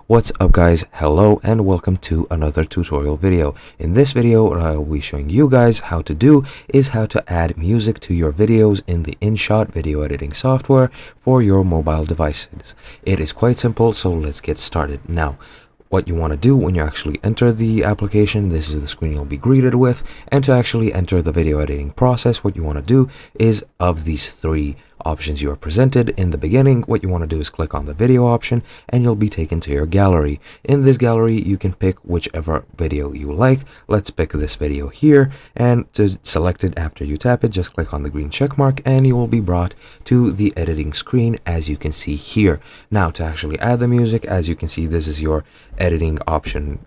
What's up guys, hello and welcome to another tutorial video. In this video what I'll be showing you guys how to do is how to add music to your videos in the Inshot video editing software for your mobile devices. It is quite simple, so let's get started. Now, what you want to do when you actually enter the application, this is the screen you'll be greeted with, and to actually enter the video editing process, what you want to do is of these three options you are presented in the beginning, what you want to do is click on the video option and you'll be taken to your gallery. In this gallery you can pick whichever video you like. Let's pick this video here, and to select it, after you tap it, just click on the green check mark and you will be brought to the editing screen as you can see here. Now, to actually add the music, as you can see, this is your editing option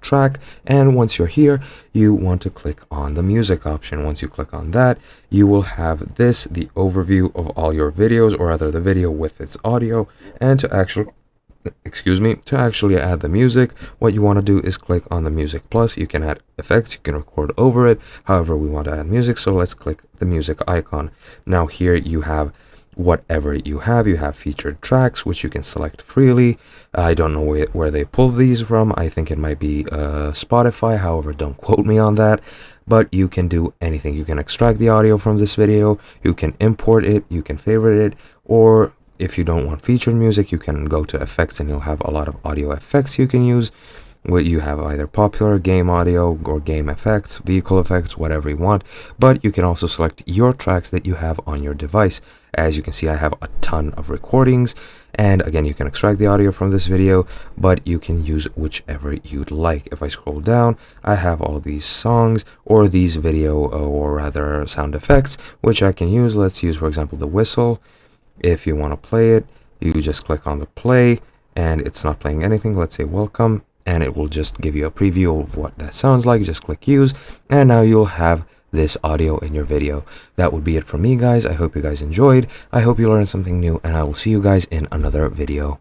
track, and once you're here you want to click on the music option. Once you click on that, you will have this, the overview of all your videos, or rather the video with its audio. And to actually add the music, what you want to do is click on the music plus. You can add effects, you can record over it, however we want to add music, so let's click the music icon. Now here you have whatever you have featured tracks which you can select freely. I don't know where they pulled these from. I think it might be Spotify, however don't quote me on that, but you can do anything. You can extract the audio from this video, you can import it, you can favorite it, or if you don't want featured music, you can go to effects and you'll have a lot of audio effects you can use. Where you have either popular game audio or game effects, vehicle effects, whatever you want, but you can also select your tracks that you have on your device. As you can see, I have a ton of recordings, and again, you can extract the audio from this video, but you can use whichever you'd like. If I scroll down, I have all these songs or these video or rather sound effects which I can use. Let's use, for example, the whistle. If you want to play it, you just click on the play and it's not playing anything. Let's say welcome, and it will just give you a preview of what that sounds like. Just click use, and now you'll have this audio in your video. That would be it from me, guys. I hope you guys enjoyed. I hope you learned something new, and I will see you guys in another video.